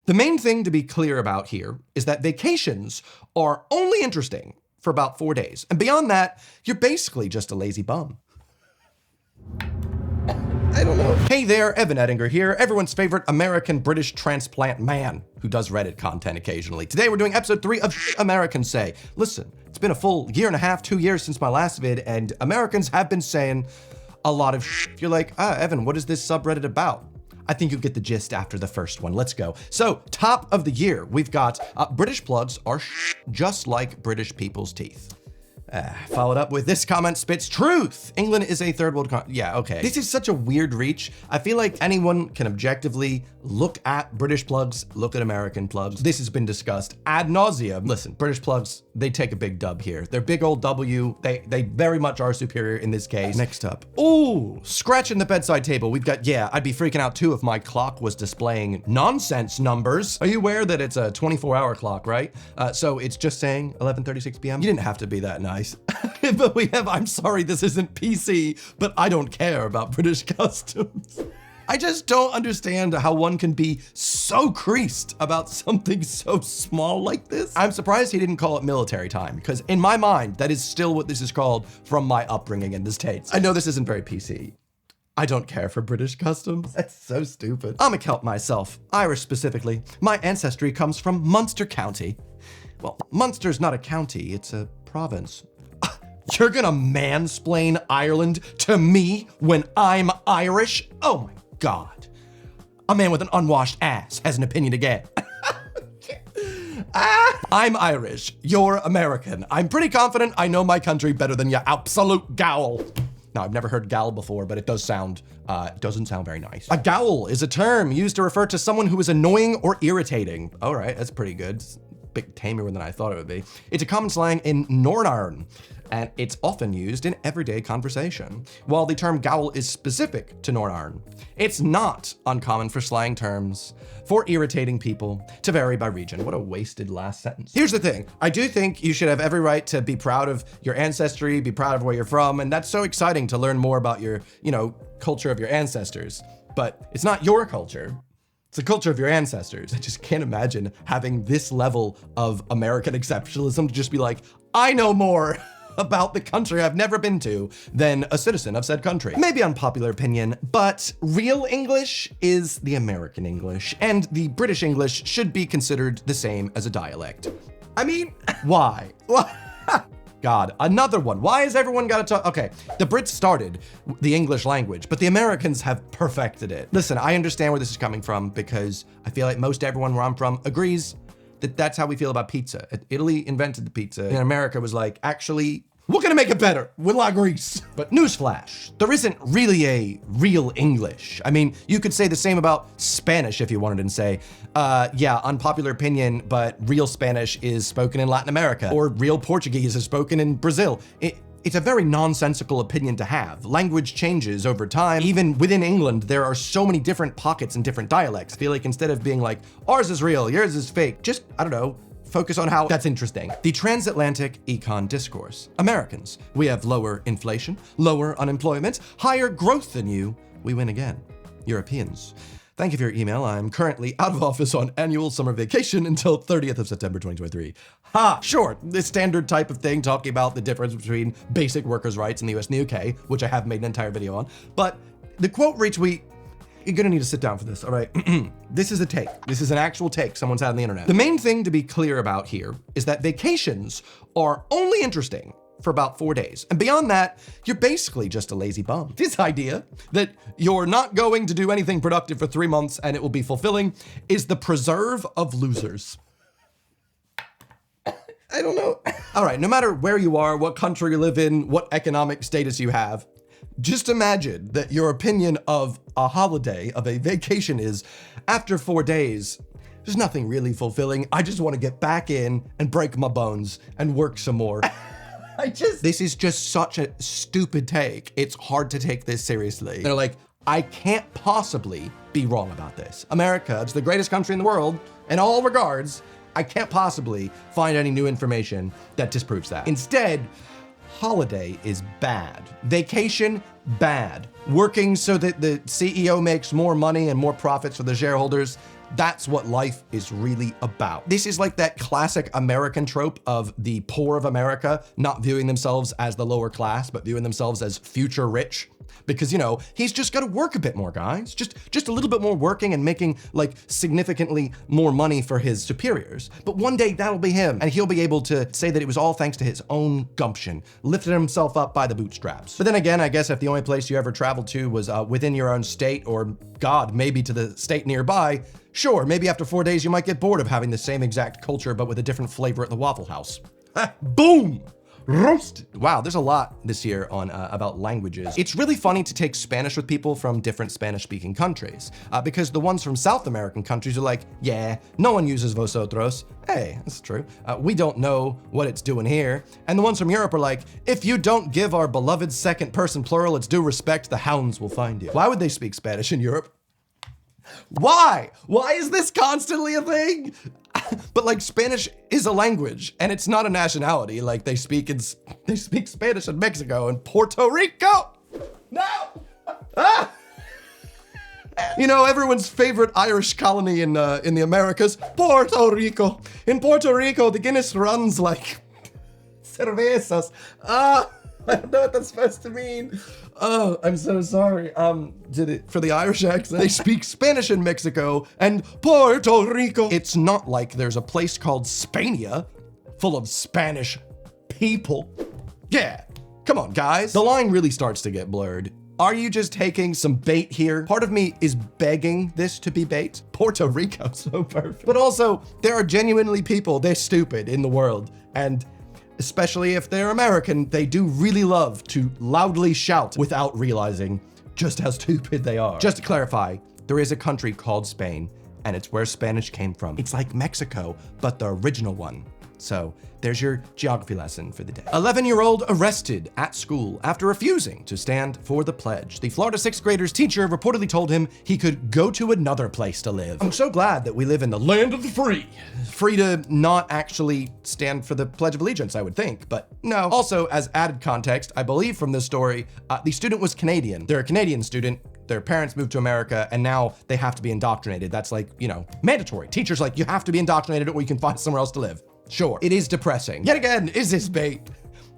The main thing to be clear about here is that vacations are only interesting for about 4 days. And beyond that, you're basically just a lazy bum. I don't know. Hey there, Evan Edinger here, everyone's favorite American-British transplant man who does Reddit content occasionally. Today we're doing episode 3 of Americans Say. Listen, it's been a full year and a half, 2 years since my last vid, and Americans have been saying a lot of If you're like, Evan, what is this subreddit about? I think you'll get the gist after the first one. Let's go. So, top of the year, we've got British plugs are just like British people's teeth. Followed up with this comment spits truth. England is a third world yeah, okay. This is such a weird reach. I feel like anyone can objectively look at British plugs, look at American plugs. This has been discussed ad nauseum. Listen, British plugs, they take a big dub here. They're big old W. They very much are superior in this case. Next up. Ooh, scratching the bedside table. We've got, yeah, I'd be freaking out too if my clock was displaying nonsense numbers. Are you aware that it's a 24-hour clock, right? So it's just saying 11:36 p.m. You didn't have to be that nice. But we have, I'm sorry, this isn't PC, but I don't care about British customs. I just don't understand how one can be so creased about something so small like this. I'm surprised he didn't call it military time, because in my mind, that is still what this is called from my upbringing in the States. I know this isn't very PC. I don't care for British customs. That's so stupid. I'm a Celt myself, Irish specifically. My ancestry comes from Munster County. Well, Munster's not a county, it's a province. You're gonna mansplain Ireland to me when I'm Irish? Oh my God. A man with an unwashed ass has an opinion again. I'm Irish, you're American. I'm pretty confident I know my country better than your absolute gowl. Now, I've never heard gowl before, but it does sound, doesn't sound very nice. A gowl is a term used to refer to someone who is annoying or irritating. All right, that's pretty good. It's a bit tamer than I thought it would be. It's a common slang in Northern Ireland, and it's often used in everyday conversation. While the term gowl is specific to Northern Ireland, it's not uncommon for slang terms for irritating people to vary by region. What a wasted last sentence. Here's the thing. I do think you should have every right to be proud of your ancestry, be proud of where you're from, and that's so exciting to learn more about your, culture of your ancestors. But it's not your culture. It's the culture of your ancestors. I just can't imagine having this level of American exceptionalism to just be like, I know more about the country I've never been to than a citizen of said country. Maybe unpopular opinion, but real English is the American English, and the British English should be considered the same as a dialect. I mean, why? God, another one. Why has everyone got to talk? Okay, the Brits started the English language, but the Americans have perfected it. Listen, I understand where this is coming from because I feel like most everyone where I'm from agrees that that's how we feel about pizza. Italy invented the pizza, and America was like, actually, we're gonna make it better with La Grease. But newsflash, there isn't really a real English. I mean, you could say the same about Spanish if you wanted and say, yeah, unpopular opinion, but real Spanish is spoken in Latin America, or real Portuguese is spoken in Brazil. It's a very nonsensical opinion to have. Language changes over time. Even within England, there are so many different pockets and different dialects. I feel like instead of being like, ours is real, yours is fake, just, I don't know, focus on how that's interesting. The transatlantic econ discourse. Americans, we have lower inflation, lower unemployment, higher growth than you. We win again. Europeans, thank you for your email. I'm currently out of office on annual summer vacation until 30th of September 2023. Ha, sure, this standard type of thing talking about the difference between basic workers' rights in the US and the UK, which I have made an entire video on. But the quote retweet, you're gonna need to sit down for this, all right? This is a take. This is an actual take someone's had on the internet. The main thing to be clear about here is that vacations are only interesting for about 4 days. And beyond that, you're basically just a lazy bum. This idea that you're not going to do anything productive for 3 months and it will be fulfilling is the preserve of losers. I don't know. All right, no matter where you are, what country you live in, what economic status you have, just imagine that your opinion of a holiday, of a vacation is, after 4 days, there's nothing really fulfilling. I just want to get back in and break my bones and work some more. This is just such a stupid take. It's hard to take this seriously. They're like, I can't possibly be wrong about this. America, it's the greatest country in the world in all regards. I can't possibly find any new information that disproves that. Instead, holiday is bad. Vacation, bad. Working so that the CEO makes more money and more profits for the shareholders, That's what life is really about. This is like that classic American trope of the poor of America not viewing themselves as the lower class, but viewing themselves as future rich. Because, you know, he's just got to work a bit more, guys. Just a little bit more working and making like significantly more money for his superiors. But one day that'll be him, and he'll be able to say that it was all thanks to his own gumption, lifting himself up by the bootstraps. But then again, I guess if the only place you ever traveled to was within your own state, or God, maybe to the state nearby, sure, maybe after 4 days you might get bored of having the same exact culture but with a different flavor at the Waffle House. Boom! Roasted. Wow, there's a lot this year on about languages. It's really funny to take Spanish with people from different Spanish-speaking countries, because the ones from South American countries are like, yeah, no one uses vosotros. Hey, that's true. We don't know what it's doing here. And the ones from Europe are like, if you don't give our beloved second person plural its due respect, the hounds will find you. Why would they speak Spanish in Europe? Why? Why is this constantly a thing? But like, Spanish is a language and it's not a nationality. Like they speak Spanish in Mexico and Puerto Rico. No! Ah! You know, everyone's favorite Irish colony in the Americas, Puerto Rico. In Puerto Rico, the Guinness runs like cervezas. I don't know what that's supposed to mean. Oh, I'm so sorry. For the Irish accent, they speak Spanish in Mexico and Puerto Rico. It's not like there's a place called Spania full of Spanish people. Yeah, come on, guys. The line really starts to get blurred. Are you just taking some bait here? Part of me is begging this to be bait. Puerto Rico, so perfect. But also, there are genuinely people this stupid in the world, and especially if they're American, they do really love to loudly shout without realizing just how stupid they are. Just to clarify, there is a country called Spain, and it's where Spanish came from. It's like Mexico, but the original one. So there's your geography lesson for the day. 11-year-old arrested at school after refusing to stand for the pledge. The Florida 6th grader's teacher reportedly told him he could go to another place to live. I'm so glad that we live in the land of the free. Free to not actually stand for the Pledge of Allegiance, I would think, but no. Also, as added context, I believe from this story, the student was Canadian. They're a Canadian student. Their parents moved to America, and now they have to be indoctrinated. That's like, you know, mandatory. Teachers like, you have to be indoctrinated or you can find somewhere else to live. Sure, it is depressing. Yet again, is this bait?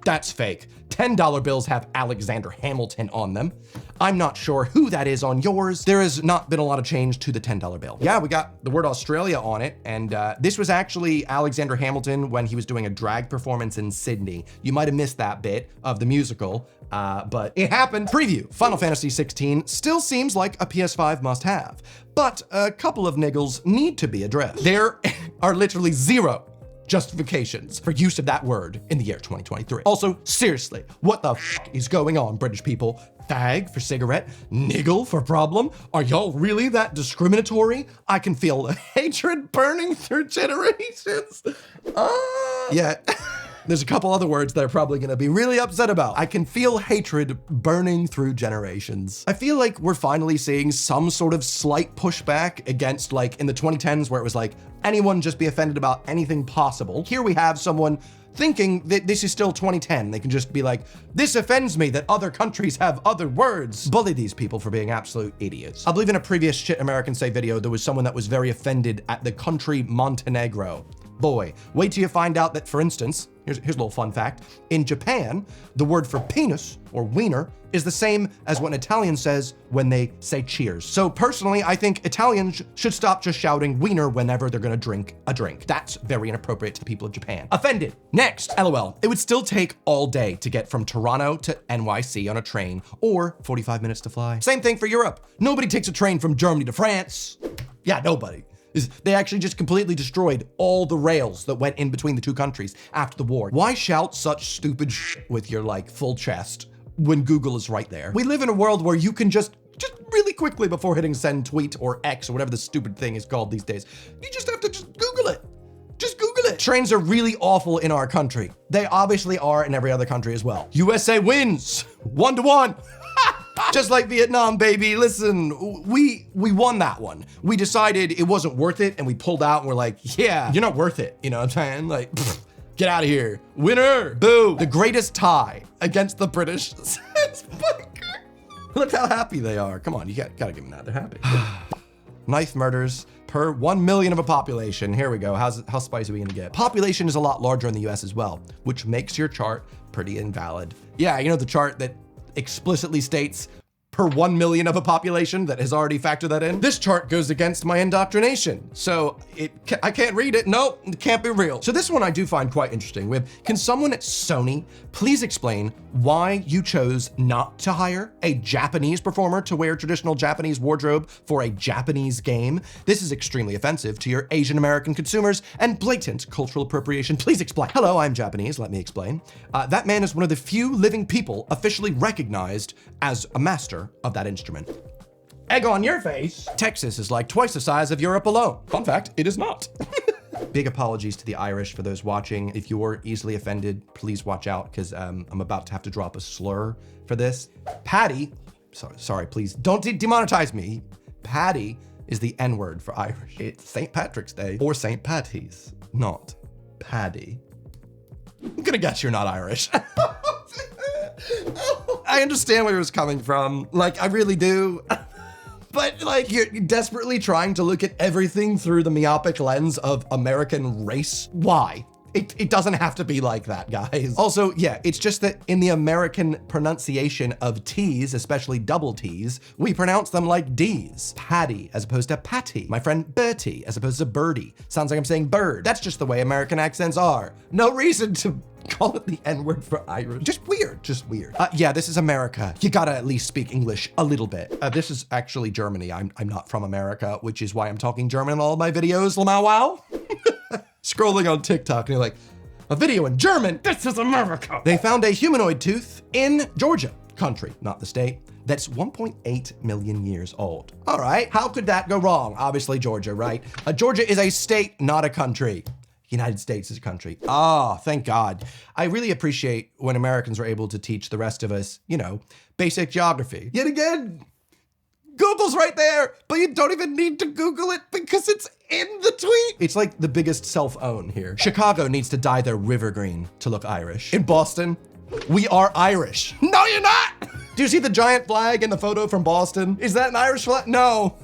That's fake. $10 bills have Alexander Hamilton on them. I'm not sure who that is on yours. There has not been a lot of change to the $10 bill. Yeah, we got the word Australia on it, and this was actually Alexander Hamilton when he was doing a drag performance in Sydney. You might have missed that bit of the musical, but it happened. Preview, Final Fantasy 16 still seems like a PS5 must-have, but a couple of niggles need to be addressed. There are literally zero justifications for use of that word in the year 2023. Also, seriously, what the f is going on, British people? Fag for cigarette, niggle for problem? Are y'all really that discriminatory? I can feel hatred burning through generations. Yeah. There's a couple other words they're probably gonna be really upset about. I can feel hatred burning through generations. I feel like we're finally seeing some sort of slight pushback against, like, in the 2010s where it was like, anyone just be offended about anything possible. Here we have someone thinking that this is still 2010. They can just be like, this offends me that other countries have other words. Bully these people for being absolute idiots. I believe in a previous Shit Americans Say video, there was someone that was very offended at the country Montenegro. Boy, wait till you find out that, for instance, here's a little fun fact. In Japan, the word for penis, or wiener, is the same as what an Italian says when they say cheers. So personally, I think Italians should stop just shouting wiener whenever they're gonna drink a drink. That's very inappropriate to the people of Japan. Offended. Next, LOL. It would still take all day to get from Toronto to NYC on a train, or 45 minutes to fly. Same thing for Europe. Nobody takes a train from Germany to France. Yeah, nobody. They actually just completely destroyed all the rails that went in between the two countries after the war. Why shout such stupid shit with your, like, full chest when Google is right there? We live in a world where you can just really quickly before hitting send tweet or X or whatever the stupid thing is called these days, you just have to just Google it. Just Google it. Trains are really awful in our country. They obviously are in every other country as well. USA wins 1-1. Just like Vietnam, baby. Listen, we won that one. We decided it wasn't worth it, and we pulled out, and we're like, yeah, you're not worth it. You know what I'm saying? Like, get out of here. Winner. Boo. The greatest tie against the British. Look how happy they are. Come on, you gotta give them that. They're happy. Knife murders per 1 million of a population. Here we go. How spicy are we gonna get? Population is a lot larger in the US as well, which makes your chart pretty invalid. Yeah, you know the chart that explicitly states per 1 million of a population that has already factored that in? This chart goes against my indoctrination. So I can't read it. Nope, it can't be real. So this one I do find quite interesting with, can someone at Sony please explain why you chose not to hire a Japanese performer to wear traditional Japanese wardrobe for a Japanese game? This is extremely offensive to your Asian American consumers and blatant cultural appropriation. Please explain. Hello, I'm Japanese, let me explain. That man is one of the few living people officially recognized as a master of that instrument. Egg on your face. Texas is like twice the size of Europe alone. Fun fact, it is not. Big apologies to the Irish for those watching. If you're easily offended, please watch out because I'm about to have to drop a slur for this. Patty, sorry, please don't demonetize me. Patty is the N-word for Irish. It's St. Patrick's Day or St. Patty's, not Paddy. I'm gonna guess you're not Irish. I understand where it was coming from. Like, I really do. But like, you're desperately trying to look at everything through the myopic lens of American race. Why? It doesn't have to be like that, guys. Also, yeah, it's just that in the American pronunciation of T's, especially double T's, we pronounce them like D's. Patty as opposed to Patty. My friend Bertie as opposed to Birdie. Sounds like I'm saying bird. That's just the way American accents are. No reason to call it the N-word for Irish. Just weird, just weird. Yeah, this is America. You gotta at least speak English a little bit. This is actually Germany. I'm not from America, which is why I'm talking German in all of my videos, Lamau wow. Scrolling on TikTok and you're like, a video in German, this is America. They found a humanoid tooth in Georgia, country, not the state, that's 1.8 million years old. All right, how could that go wrong? Obviously Georgia, right? Georgia is a state, not a country. United States is a country. Oh, thank God. I really appreciate when Americans are able to teach the rest of us, you know, basic geography. Yet again, Google's right there, but you don't even need to Google it because it's in the tweet. It's like the biggest self-own here. Chicago needs to dye their river green to look Irish. In Boston, we are Irish. No, you're not. Do you see the giant flag in the photo from Boston? Is that an Irish flag? No,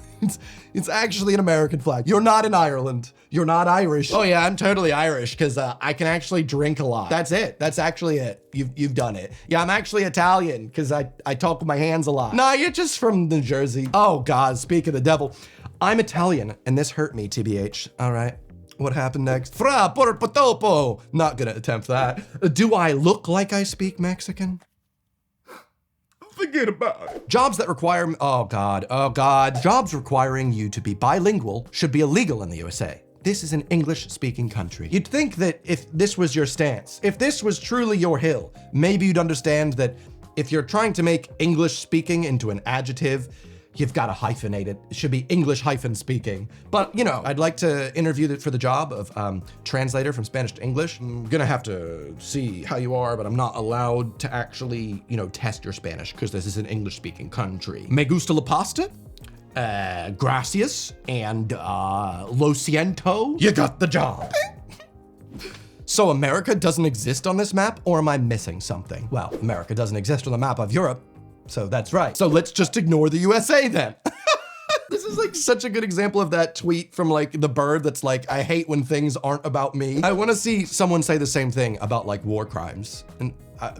it's actually an American flag. You're not in Ireland. You're not Irish. Oh yeah, I'm totally Irish because I can actually drink a lot. That's it. That's actually it. You've done it. Yeah, I'm actually Italian because I talk with my hands a lot. Nah, you're just from New Jersey. Oh God, speak of the devil. I'm Italian and this hurt me, TBH. All right. What happened next? Fra porpotopo. Not gonna attempt that. Do I look like I speak Mexican? Forget about it. Jobs that require, oh God. Jobs requiring you to be bilingual should be illegal in the USA. This is an English-speaking country. You'd think that if this was your stance, if this was truly your hill, maybe you'd understand that if you're trying to make English-speaking into an adjective, you've got to hyphenate it. It should be English-speaking. But, you know, I'd like to interview for the job of translator from Spanish to English. I'm gonna have to see how you are, but I'm not allowed to actually, you know, test your Spanish because this is an English-speaking country. Me gusta la pasta? Gracias and lo siento. You got the job. So America doesn't exist on this map, or am I missing something? Well, America doesn't exist on the map of Europe, so that's right. So let's just ignore the USA then. This is like such a good example of that tweet from like the bird that's like, I hate when things aren't about me. I want to see someone say the same thing about like war crimes. And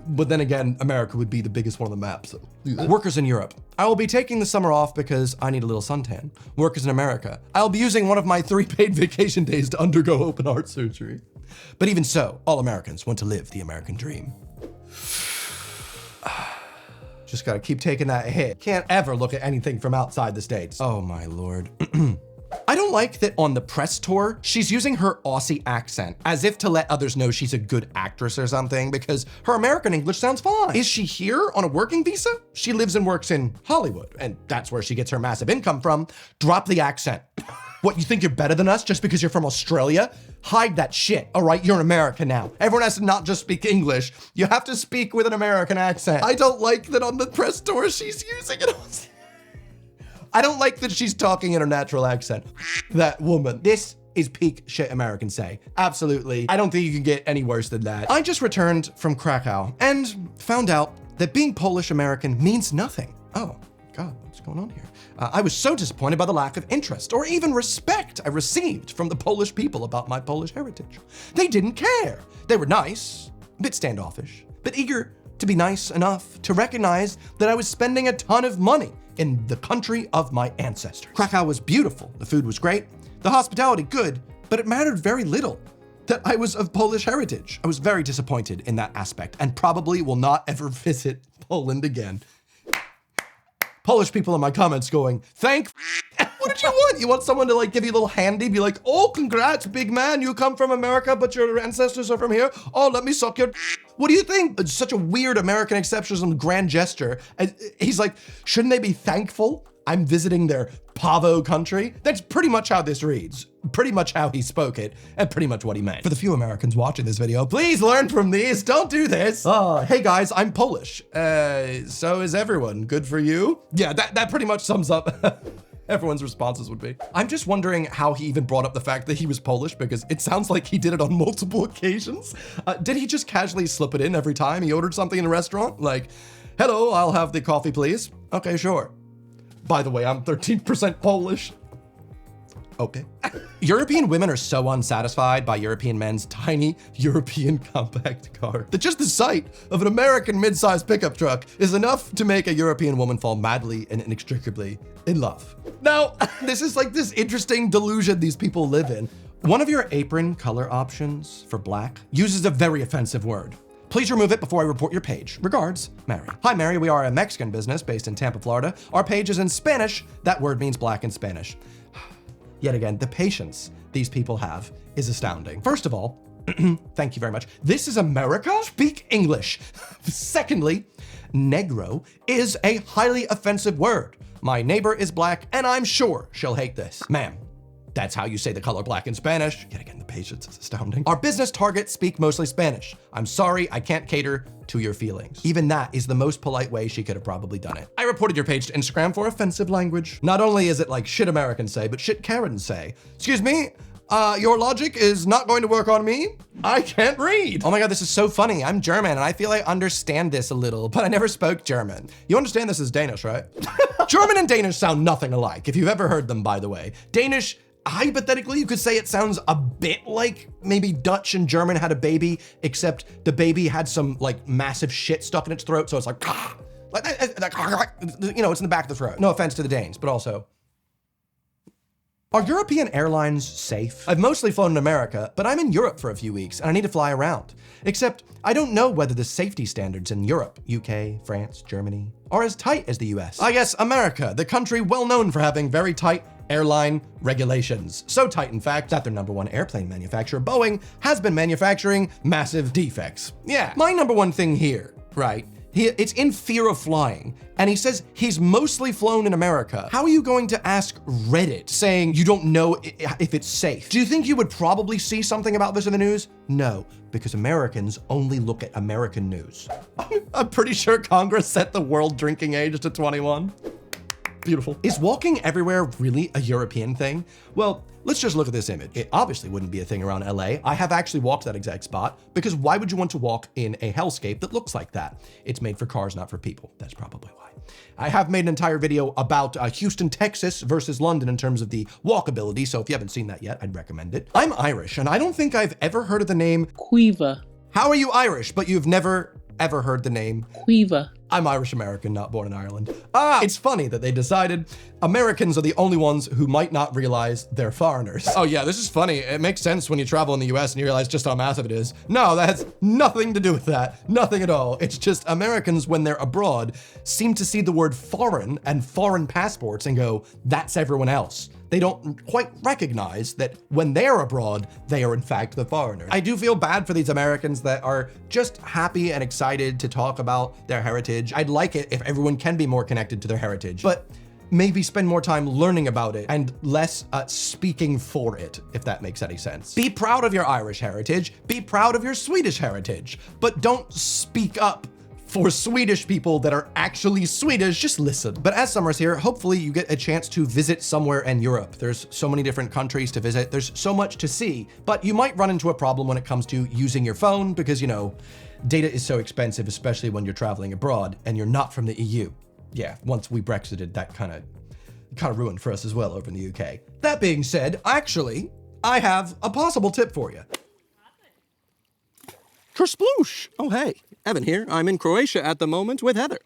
but then again, America would be the biggest one on the map, so. Workers in Europe. I will be taking the summer off because I need a little suntan. Workers in America. I'll be using one of my 3 paid vacation days to undergo open heart surgery. But even so, all Americans want to live the American dream. Just gotta keep taking that hit. Can't ever look at anything from outside the States. Oh my Lord. I don't like that on the press tour, she's using her Aussie accent as if to let others know she's a good actress or something because her American English sounds fine. Is she here on a working visa? She lives and works in Hollywood and that's where she gets her massive income from. Drop the accent. What, you think you're better than us just because you're from Australia? Hide that shit, all right? You're in America now. Everyone has to not just speak English. You have to speak with an American accent. I don't like that on the press tour she's using it. I don't like that she's talking in her natural accent. That woman. This is peak shit Americans say. Absolutely. I don't think you can get any worse than that. I just returned from Krakow and found out that being Polish American means nothing. Oh, God, what's going on here? I was so disappointed by the lack of interest or even respect I received from the Polish people about my Polish heritage. They didn't care. They were nice, a bit standoffish, but eager to be nice enough to recognize that I was spending a ton of money in the country of my ancestors. Krakow was beautiful, the food was great, the hospitality good, but it mattered very little that I was of Polish heritage. I was very disappointed in that aspect and probably will not ever visit Poland again. Polish people in my comments going, what did you want? You want someone to like give you a little handy, be like, oh, congrats, big man, you come from America, but your ancestors are from here. Oh, let me suck your. What do you think? It's such a weird American exceptionalism grand gesture. And he's like, shouldn't they be thankful I'm visiting their Pavo country? That's pretty much how this reads. Pretty much how he spoke it, and pretty much what he meant. For the few Americans watching this video, please learn from these. Don't do this. Hey guys, I'm Polish. So is everyone. Good for you? Yeah, that pretty much sums up everyone's responses would be. I'm just wondering how he even brought up the fact that he was Polish, because it sounds like he did it on multiple occasions. Did he just casually slip it in every time he ordered something in a restaurant? Like, hello, I'll have the coffee, please. Okay, sure. By the way, I'm 13% Polish. Okay. European women are so unsatisfied by European men's tiny European compact car that just the sight of an American mid-sized pickup truck is enough to make a European woman fall madly and inextricably in love. Now, this is like this interesting delusion these people live in. One of your apron color options for black uses a very offensive word. Please remove it before I report your page. Regards, Mary. Hi, Mary. We are a Mexican business based in Tampa, Florida. Our page is in Spanish. That word means black in Spanish. Yet again, the patience these people have is astounding. First of all, thank you very much. This is America? Speak English. Secondly, negro is a highly offensive word. My neighbor is black, and I'm sure she'll hate this. Ma'am, that's how you say the color black in Spanish. Yet again, the patience is astounding. Our business targets speak mostly Spanish. I'm sorry, I can't cater to your feelings. Even that is the most polite way she could have probably done it. I reported your page to Instagram for offensive language. Not only is it like shit Americans say, but shit Karens say. Excuse me, your logic is not going to work on me. I can't read. Oh my God, this is so funny. I'm German and I feel I understand this a little, but I never spoke German. You understand this is Danish, right? German and Danish sound nothing alike, if you've ever heard them, by the way. Danish, hypothetically, you could say it sounds a bit like maybe Dutch and German had a baby, except the baby had some like massive shit stuck in its throat, so it's like, you know, it's in the back of the throat. No offense to the Danes, but also. Are European airlines safe? I've mostly flown in America, but I'm in Europe for a few weeks and I need to fly around. Except I don't know whether the safety standards in Europe, UK, France, Germany, are as tight as the US. I guess America, the country well known for having very tight airline regulations. So tight, in fact, that their #1 airplane manufacturer, Boeing, has been manufacturing massive defects. Yeah, my #1 thing here, right? It's in fear of flying, and he says he's mostly flown in America. How are you going to ask Reddit saying you don't know if it's safe? Do you think you would probably see something about this in the news? No, because Americans only look at American news. I'm pretty sure Congress set the world drinking age to 21. Beautiful. Is walking everywhere really a European thing? Well, let's just look at this image. It obviously wouldn't be a thing around LA. I have actually walked that exact spot, because why would you want to walk in a hellscape that looks like that? It's made for cars, not for people. That's probably why. I have made an entire video about Houston, Texas versus London in terms of the walkability, so if you haven't seen that yet, I'd recommend it. I'm Irish, and I don't think I've ever heard of the name Quiver. How are you Irish, but you've never ever heard the name Quiver? I'm Irish American, not born in Ireland. It's funny that they decided Americans are the only ones who might not realize they're foreigners. Oh yeah, this is funny. It makes sense when you travel in the US and you realize just how massive it is. No, that has nothing to do with that. Nothing at all. It's just Americans, when they're abroad, seem to see the word foreign and foreign passports and go, that's everyone else. They don't quite recognize that when they're abroad, they are in fact the foreigners. I do feel bad for these Americans that are just happy and excited to talk about their heritage. I'd like it if everyone can be more connected to their heritage, but maybe spend more time learning about it and less speaking for it, if that makes any sense. Be proud of your Irish heritage, be proud of your Swedish heritage, but don't speak up for Swedish people that are actually Swedish. Just listen. But as summer's here, hopefully you get a chance to visit somewhere in Europe. There's so many different countries to visit. There's so much to see, but you might run into a problem when it comes to using your phone because, you know, data is so expensive, especially when you're traveling abroad and you're not from the EU. yeah, once we Brexited, that kind of ruined for us as well over in the UK. That being said, actually, I have a possible tip for you. Kersploosh! Oh, hey, Evan here. I'm in Croatia at the moment with Heather.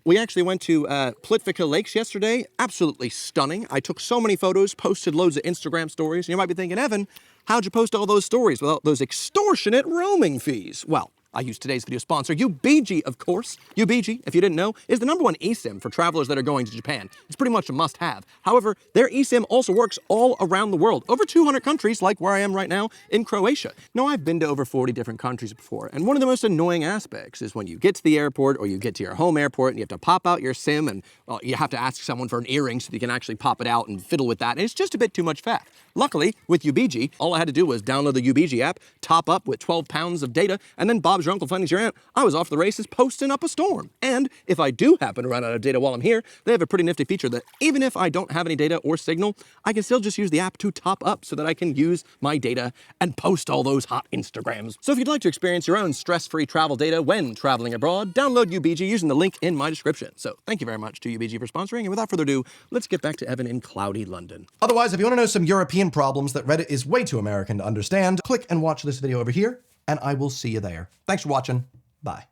We actually went to Plitvica Lakes yesterday. Absolutely stunning. I took so many photos, posted loads of Instagram stories. And you might be thinking, Evan, how'd you post all those stories without those extortionate roaming fees? Well, I used today's video sponsor, UBG, of course. UBG, if you didn't know, is the #1 eSIM for travelers that are going to Japan. It's pretty much a must-have. However, their eSIM also works all around the world, over 200 countries, like where I am right now in Croatia. Now, I've been to over 40 different countries before, and one of the most annoying aspects is when you get to the airport or you get to your home airport and you have to pop out your SIM and you have to ask someone for an earring so you can actually pop it out and fiddle with that, and it's just a bit too much faff. Luckily, with UBG, all I had to do was download the UBG app, top up with 12 pounds of data, and then Bob's your uncle finding your aunt. I was off the races posting up a storm. And if I do happen to run out of data while I'm here, they have a pretty nifty feature that even if I don't have any data or signal, I can still just use the app to top up so that I can use my data and post all those hot Instagrams. So if you'd like to experience your own stress-free travel data when traveling abroad, download UBG using the link in my description. So thank you very much to UBG for sponsoring, and without further ado, let's get back to Evan in cloudy London. Otherwise, if you want to know some European problems that Reddit is way too American to understand, click and watch this video over here, and I will see you there. Thanks for watching. Bye.